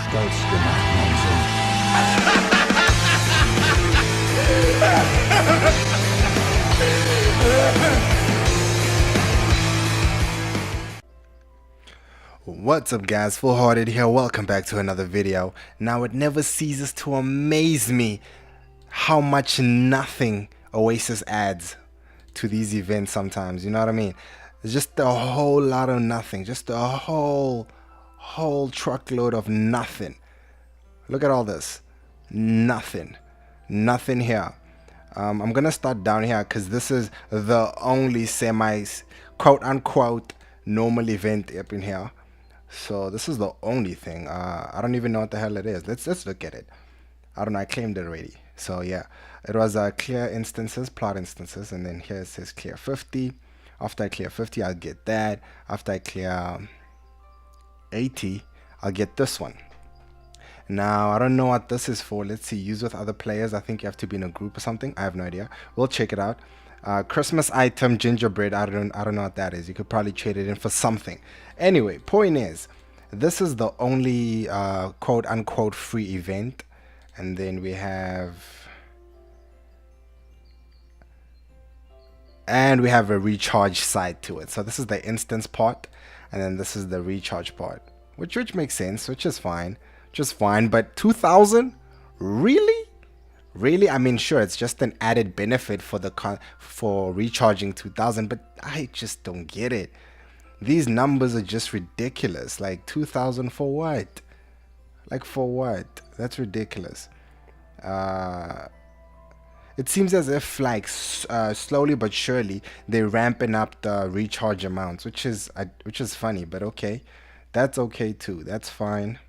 stolz gemacht, mein Sohn. What's up guys, Full-Hearted here, welcome back to another video. Now it never ceases to amaze me how much nothing Oasis adds to these events sometimes, you know what I mean? It's just a whole lot of nothing, just a whole truckload of nothing. Look at all this, nothing here. I'm gonna start down here because this is the only semi quote unquote normal event up in here. So this is the only thing. I don't even know what the hell it is. Let's look at it. I don't know. I claimed it already. So yeah, it was clear instances, plot instances, and then here it says clear 50. After I clear 50, I'll get that. After I clear 80, I'll get this one. Now I don't know what this is for. Let's see. Use with other players. I think you have to be in a group or something. I have no idea. We'll check it out. Christmas item gingerbread. I don't know what that is. You could probably trade it in for something. Anyway, point is, this is the only quote unquote free event, and then we have a recharge side to it. So this is the instance part, and then this is the recharge part, which makes sense, which is fine, But 2,000, really? I mean, sure, it's just an added benefit for recharging 2,000, but I just don't get it. These numbers are just ridiculous. Like 2,000 for what? Like for what? That's ridiculous. It seems as if like slowly but surely they're ramping up the recharge amounts, which is funny, but okay, that's okay too. That's fine.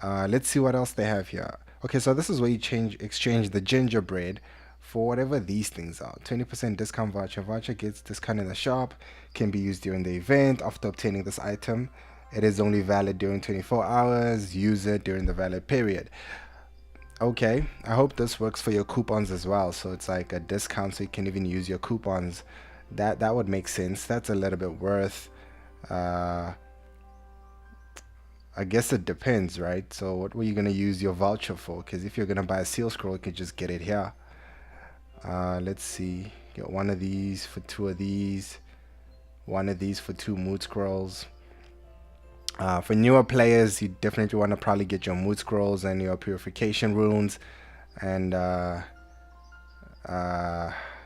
Let's see what else they have here. Okay, so this is where you exchange the gingerbread for whatever these things are. 20% discount voucher. Voucher gets discount in the shop, can be used during the event. After obtaining this item, it is only valid during 24 hours. Use it during the valid period. Okay, I hope this works for your coupons as well. So it's like a discount, so you can even use your coupons. That would make sense. That's a little bit worth. I guess it depends, right? So what were you gonna use your voucher for? Because if you're gonna buy a seal scroll, you could just get it here. Let's see. Get one of these for 2 of these. One of these for 2 mood scrolls. For newer players, you definitely want to probably get your mood scrolls and your purification runes, and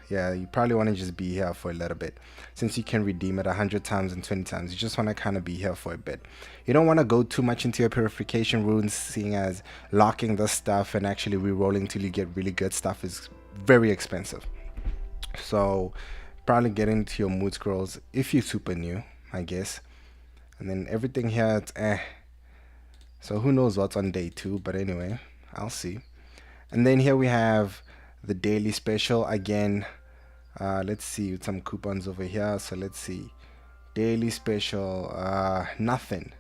yeah, you probably want to just be here for a little bit, since you can redeem it 100 times and 20 times. You just want to kind of be here for a bit. You don't want to go too much into your purification runes, seeing as locking the stuff and actually re-rolling till you get really good stuff is very expensive. So probably get into your mood scrolls if you're super new, I guess. And then everything here, it's so who knows what's on day 2, but anyway, I'll see. And then here we have the daily special again. Let's see, with some coupons over here. So let's see, daily special, nothing,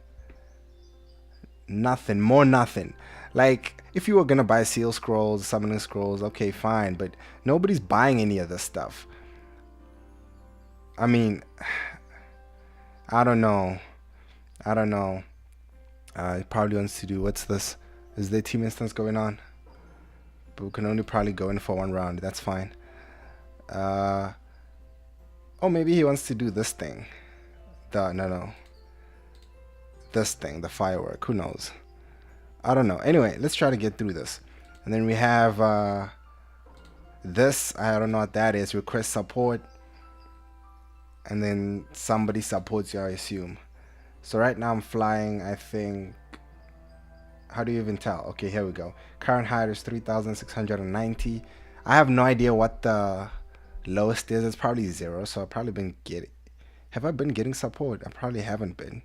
more nothing. Like if you were gonna buy seal scrolls, summoning scrolls, okay, fine, but nobody's buying any of this stuff. I mean, I don't know. He probably wants to do, what's this? Is there team instance going on? But we can only probably go in for 1 round. That's fine. Oh, maybe he wants to do this thing. This thing, the firework. Who knows? I don't know. Anyway, let's try to get through this. And then we have this. I don't know what that is. Request support. And then somebody supports you, I assume. So right now I'm flying, I think. How do you even tell? Okay, here we go. Current height is 3,690. I have no idea what the lowest is. It's probably 0. So I've probably been getting. Have I been getting support? I probably haven't been.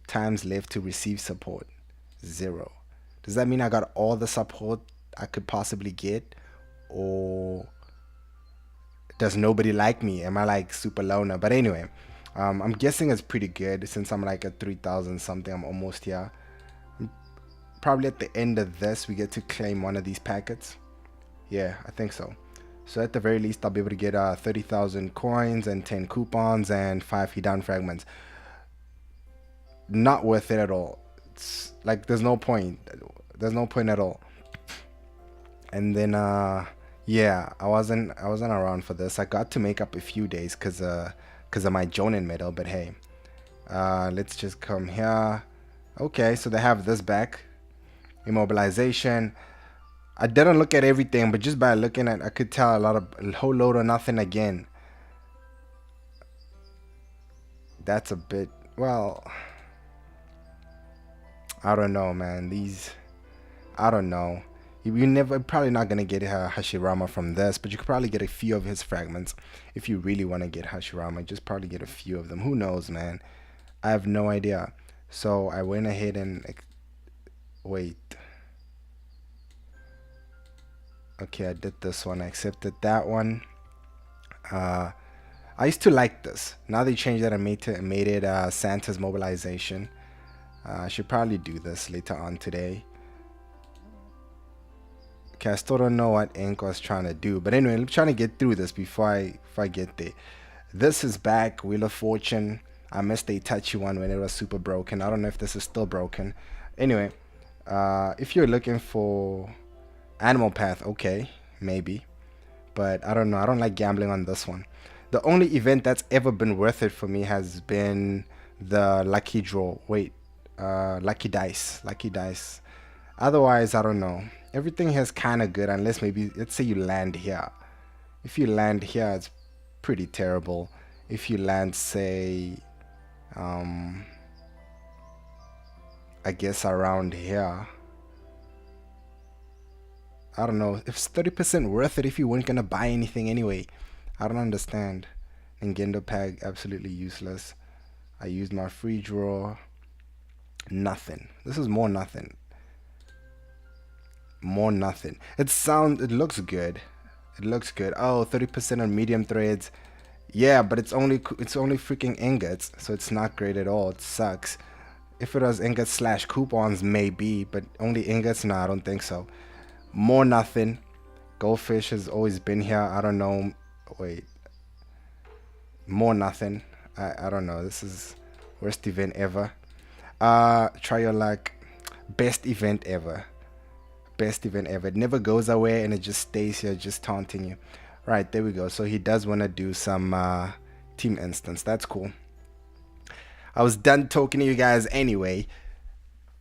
Times left to receive support, 0. Does that mean I got all the support I could possibly get, or does nobody like me? Am I like super loner? But anyway, I'm guessing it's pretty good since I'm like at 3,000 something. I'm almost here. Probably at the end of this we get to claim one of these packets. Yeah, I think so. So at the very least I'll be able to get 30,000 coins and 10 coupons and 5 hidden fragments. Not worth it at all. like there's no point. There's no point at all. And then yeah, I wasn't around for this. I got to make up a few days because of my Jonin medal, but hey. Let's just come here. Okay, so they have this back. Immobilization. I didn't look at everything, but just by looking at, I could tell a whole load of nothing again. That's a bit, well, I don't know, man. I don't know. You're never probably not gonna get Hashirama from this, but you could probably get a few of his fragments if you really want to get Hashirama. Just probably get a few of them. Who knows, man? I have no idea. So I went ahead and wait. Okay, I did this one. I accepted that one. I used to like this. Now they changed that and made it Santa's mobilization. I should probably do this later on today. Okay, I still don't know what Ink was trying to do, but anyway, I'm trying to get through this before I get there. This is back, Wheel of Fortune. I missed a touchy one when it was super broken. I don't know if this is still broken. Anyway, if you're looking for Animal Path, okay, maybe, but I don't know. I don't like gambling on this one. The only event that's ever been worth it for me has been the Lucky Draw. Wait, Lucky Dice. Otherwise, I don't know. Everything here is kind of good unless maybe, let's say you land here. If you land here, it's pretty terrible. If you land, say, I guess around here, I don't know. If it's 30% worth it if you weren't going to buy anything anyway. I don't understand. Ngendo Pag, absolutely useless. I used my free draw. Nothing. This is more nothing. More nothing. It looks good. It looks good. Oh, 30% on medium threads. Yeah, but it's only freaking ingots, so it's not great at all. It sucks. If it was ingots / coupons, maybe, but only ingots? No, I don't think so. More nothing. Goldfish has always been here. I don't know. Wait. More nothing. I don't know. This is worst event ever. Try your luck. Best event ever. Best event ever. It never goes away and it just stays here, just taunting you. Right, there we go. So he does want to do some team instance. That's cool. I was done talking to you guys anyway.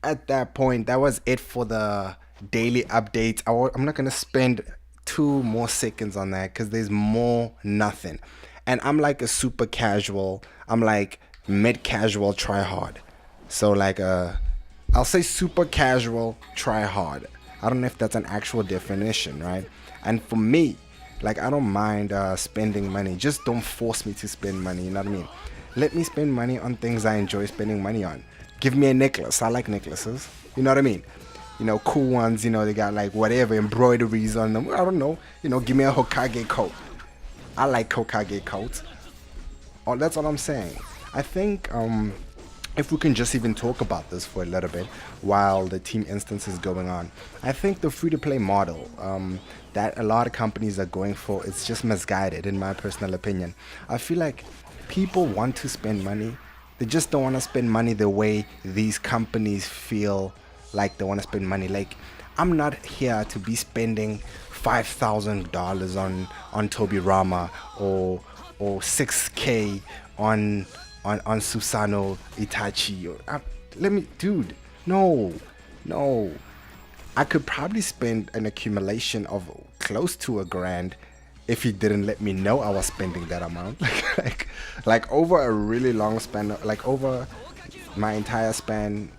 At that point, that was it for the daily updates. I'm not going to spend 2 more seconds on that because there's more nothing. And I'm like a super casual. I'm like mid-casual try hard. So like I'll say super casual try hard. I don't know if that's an actual definition, right? And for me, like, I don't mind spending money. Just don't force me to spend money, you know what I mean? Let me spend money on things I enjoy spending money on. Give me a necklace. I like necklaces. You know what I mean? You know, cool ones, you know, they got like whatever embroideries on them. I don't know. You know, give me a Hokage coat. I like Hokage coats. Oh, that's all I'm saying. I think if we can just even talk about this for a little bit while the team instance is going on. I think the free-to-play model that a lot of companies are going for, it's just misguided in my personal opinion. I feel like people want to spend money. They just don't want to spend money the way these companies feel like they want to spend money. Like, I'm not here to be spending $5,000 on Toby Rama or 6K on Susano Itachi. Dude, no. I could probably spend an accumulation of close to $1,000 if he didn't let me know I was spending that amount. like over a really long span, like over my entire span,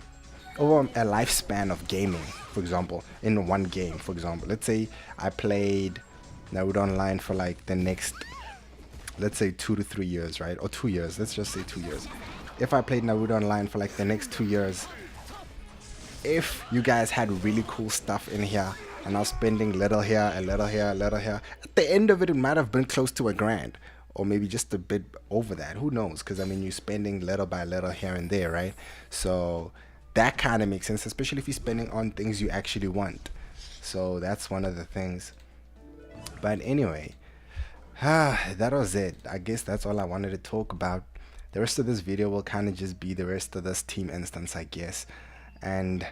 over a lifespan of gaming, for example, in one game, for example. Let's say I played Naruto Online for like the next, let's say 2 to 3 years, right? Or 2 years, let's just say 2 years. If I played Naruto Online for like the next 2 years, if you guys had really cool stuff in here and I was spending little here, a little here, a little here, at the end of it, it might have been close to $1,000 or maybe just a bit over that. Who knows? Because I mean, you're spending little by little here and there, right? So that kind of makes sense, especially if you're spending on things you actually want. So that's one of the things. But anyway, that was it. I guess that's all I wanted to talk about. The rest of this video will kind of just be the rest of this team instance, I guess. and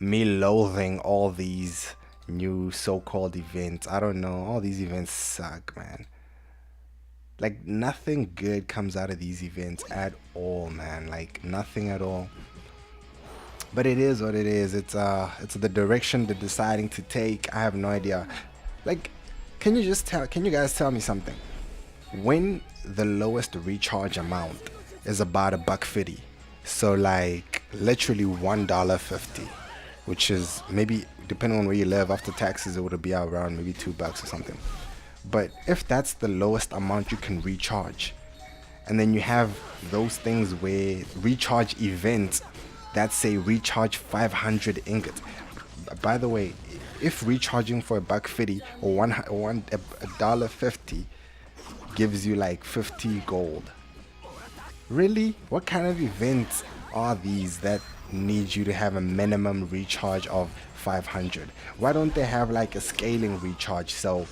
me loathing all these new so-called events. I don't know, all these events suck, man. Like nothing good comes out of these events at all, man. Like nothing at all. But it is what it is. It's the direction they're deciding to take. I have no idea. Like, can you guys tell me something? When the lowest recharge amount is about $1.50, so like literally $1.50, which is maybe depending on where you live after taxes, it would be around maybe $2 or something. But if that's the lowest amount you can recharge, and then you have those things where recharge events that say recharge 500 ingots. By the way, if recharging for $1.50 or $1.50 gives you like 50 gold, really? What kind of events are these that need you to have a minimum recharge of 500? Why don't they have like a scaling recharge? So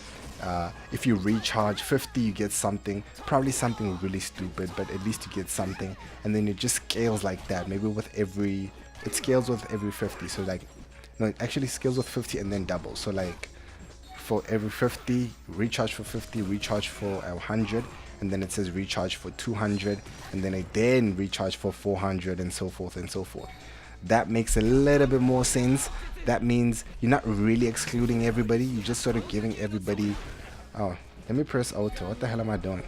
if you recharge 50, you get something, probably something really stupid, but at least you get something, and then it just scales like that. Maybe it scales with every 50. So like, no, it actually scales with 50 and then doubles. So like, for every 50, recharge for 50, recharge for 100, and then it says recharge for 200, and then again recharge for 400, and so forth and so forth. That makes a little bit more sense. That means you're not really excluding everybody, you're just sort of giving everybody. Oh, let me press auto. What the hell am I doing?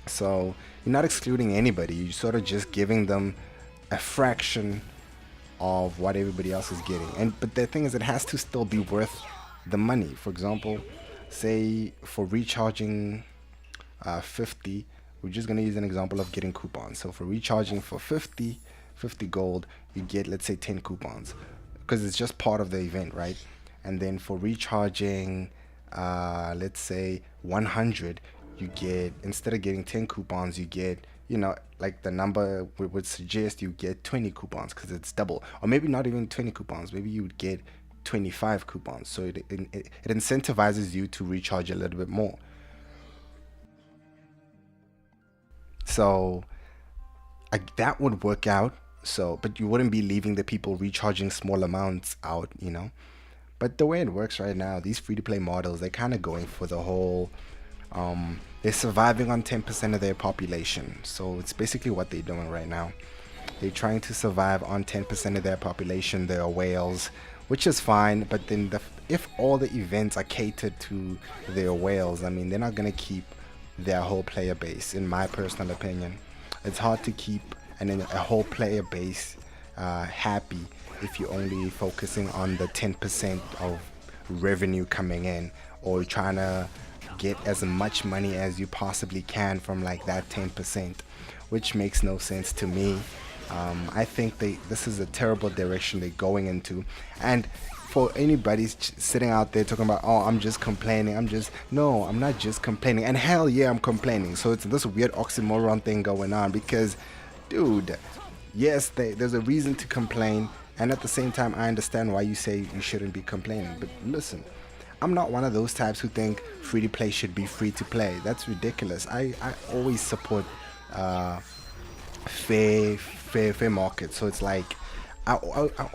So you're not excluding anybody, you're sort of just giving them a fraction of what everybody else is getting. But the thing is, it has to still be worth the money. For example, say for recharging 50, we're just going to use an example of getting coupons. So for recharging for 50 gold, you get, let's say, 10 coupons, because it's just part of the event, right? And then for recharging let's say 100, you get, instead of getting 10 coupons, you get, like the number would suggest, you get 20 coupons, because it's double. Or maybe not even 20 coupons, maybe you would get 25 coupons. So it incentivizes you to recharge a little bit more. So that would work out. So, but you wouldn't be leaving the people recharging small amounts out, But the way it works right now, these free-to-play models, they're kind of going for the whole, they're surviving on 10% of their population. So it's basically what they're doing right now. They're trying to survive on 10% of their population. They are whales, which is fine. But then if all the events are catered to their whales, I mean, they're not going to keep their whole player base, in my personal opinion. It's hard to keep a whole player base happy if you're only focusing on the 10% of revenue coming in, or trying to get as much money as you possibly can from like that 10%, which makes no sense to me. I think this is a terrible direction they're going into. And for anybody sitting out there talking about, oh, I'm just complaining, no, I'm not just complaining. And hell yeah, I'm complaining. So it's this weird oxymoron thing going on, because dude, yes, there's a reason to complain, and at the same time I understand why you say you shouldn't be complaining. But listen, I'm not one of those types who think free to play should be free to play. That's ridiculous. I always support fair market. So it's like, I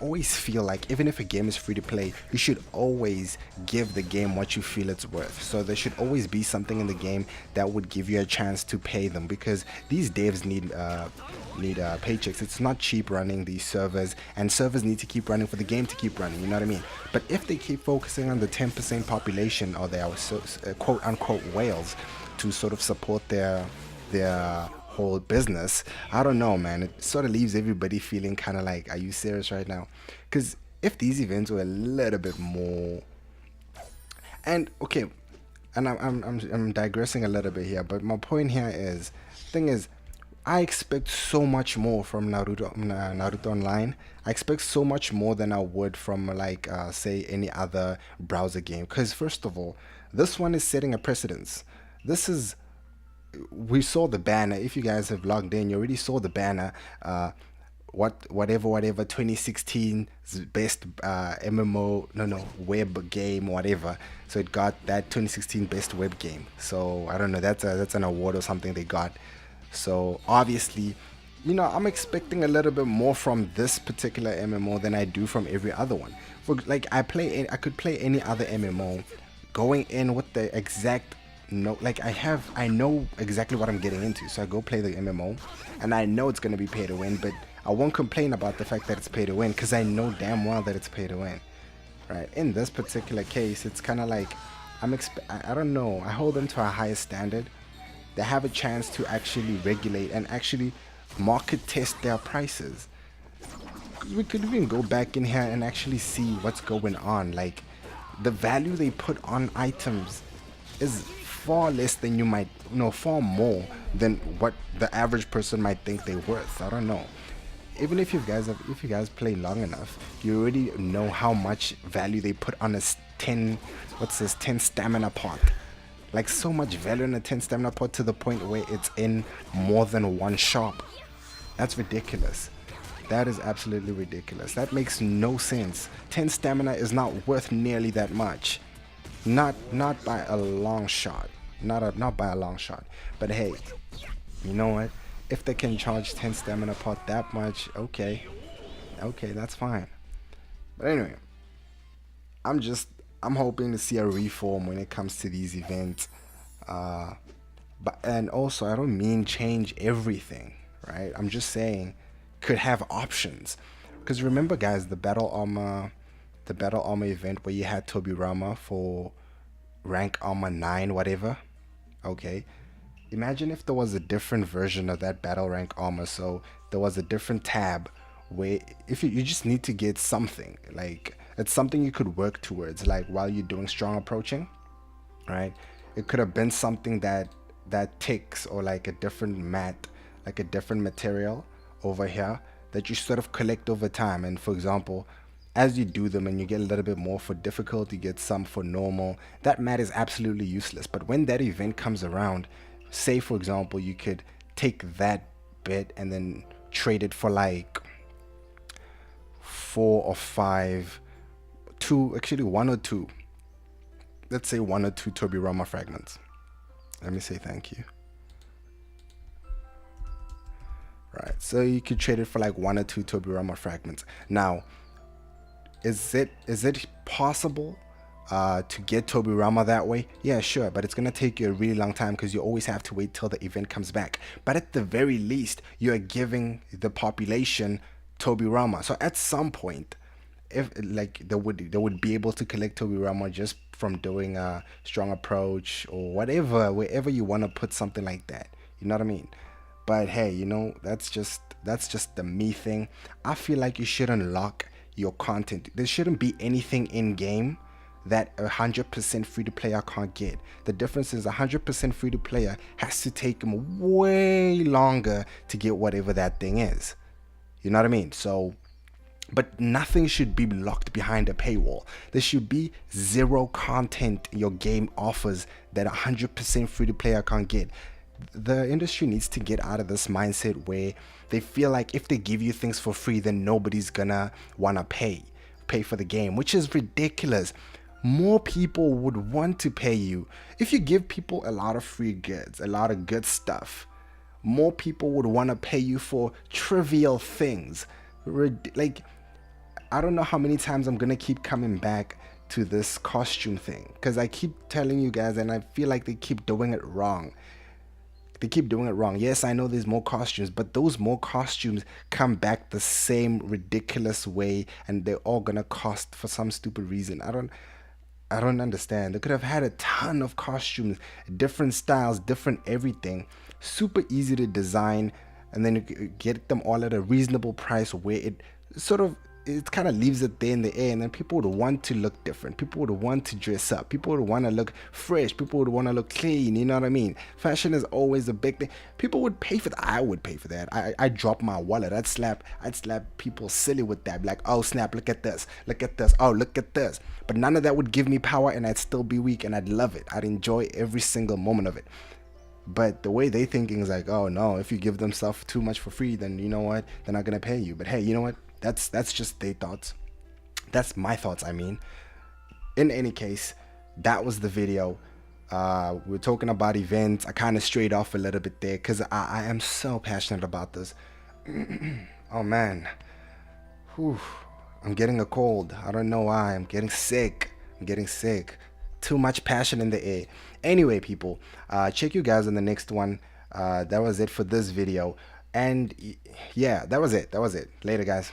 always feel like even if a game is free to play, you should always give the game what you feel it's worth. So there should always be something in the game that would give you a chance to pay them, because these devs need paychecks. It's not cheap running these servers, and servers need to keep running for the game to keep running, you know what I mean? But if they keep focusing on the 10% population, or their quote unquote whales, to sort of support their whole business, I don't know, man. It sort of leaves everybody feeling kind of like, are you serious right now? Because if these events were a little bit more, and okay, and I'm digressing a little bit here, but my point here is, thing is, I expect so much more from Naruto Online. I expect so much more than I would from like say any other browser game. Because first of all, this one is setting a precedence. We saw the banner. If you guys have logged in, you already saw the banner. Whatever 2016's best web game, whatever. So it got that 2016 best web game. So I don't know, that's an award or something they got. So obviously you know, I'm expecting a little bit more from this particular MMO than I do from every other one. For like, I could play any other MMO, going in with the exact no, like I know exactly what I'm getting into. So I go play the MMO, and I know it's gonna be pay to win, but I won't complain about the fact that it's pay to win because I know damn well that it's pay to win, right? In this particular case, it's kind of like I don't know. I hold them to a higher standard. They have a chance to actually regulate and actually market test their prices. We could even go back in here and actually see what's going on. Like, the value they put on items is far less than you might, no, far more than what the average person might think they're worth. I don't know. Even if if you guys play long enough, you already know how much value they put on a 10, what's this, 10 stamina pot. Like, so much value in a 10 stamina pot to the point where it's in more than one shop. That's ridiculous. That is absolutely ridiculous. That makes no sense. 10 stamina is not worth nearly that much. Not by a long shot. Not by a long shot. But hey, you know what? If they can charge 10 stamina pot that much, okay. Okay, that's fine. But anyway, I'm hoping to see a reform when it comes to these events. And also, I don't mean change everything, right? I'm just saying could have options. Because remember, guys, the battle armor event where you had Tobirama for rank armor 9, whatever. Okay. Imagine if there was a different version of that battle rank armor. So there was a different tab where if you just need to get something, like it's something you could work towards, like while you're doing strong approaching, right? It could have been something that ticks, or like a different mat, like a different material over here that you sort of collect over time. And for example, as you do them and you get a little bit more for difficult, you get some for normal, that mat is absolutely useless. But when that event comes around, say for example, you could take that bit and then trade it for like 4 or 5, actually 1 or 2, let's say 1 or 2 Tobirama fragments. Let me say thank you. Right, so you could trade it for like 1 or 2 Tobirama fragments. Now, is it possible to get Tobirama that way? Yeah, sure, but it's gonna take you a really long time because you always have to wait till the event comes back. But at the very least, you're giving the population Tobirama. So at some point, if like they would be able to collect Tobirama just from doing a strong approach or whatever, wherever you want to put something like that. You know what I mean? But hey, you know, that's just the me thing. I feel like you shouldn't lock your content. There shouldn't be anything in game that 100% free to player can't get. The difference is 100% free to player has to take them way longer to get whatever that thing is. You know what I mean? So, but nothing should be locked behind a paywall. There should be zero content your game offers that 100% free to player can't get. The industry needs to get out of this mindset where they feel like if they give you things for free, then nobody's gonna wanna pay for the game, which is ridiculous. More people would want to pay you if you give people a lot of free goods, a lot of good stuff. More people would want to pay you for trivial things. Like, I don't know how many times I'm gonna keep coming back to this costume thing, because I keep telling you guys and I feel like they keep doing it wrong. Yes, I know there's more costumes, but those more costumes come back the same ridiculous way, and they're all gonna cost for some stupid reason. I don't understand. They could have had a ton of costumes, different styles, different everything, super easy to design, and then you get them all at a reasonable price where it kind of leaves it there in the air, and then people would want to look different. People would want to dress up. People would want to look fresh. People would want to look clean. You know what I mean? Fashion is always a big thing. People would pay for that. I would pay for that. I drop my wallet. I'd slap people silly with that. Like, oh snap, look at this. Look at this. Oh, look at this. But none of that would give me power, and I'd still be weak, and I'd love it. I'd enjoy every single moment of it. But the way they thinking is like, oh no, if you give them stuff too much for free, then you know what? They're not gonna pay you. But hey, you know what? That's just their thoughts. That's my thoughts, I mean. In any case, that was the video. We're talking about events. I kind of strayed off a little bit there because I am so passionate about this. Oh man. Whew. I'm getting a cold. I don't know why. I'm getting sick. I'm getting sick. Too much passion in the air. Anyway, people, check you guys in the next one. That was it for this video. And yeah, that was it. That was it. Later, guys.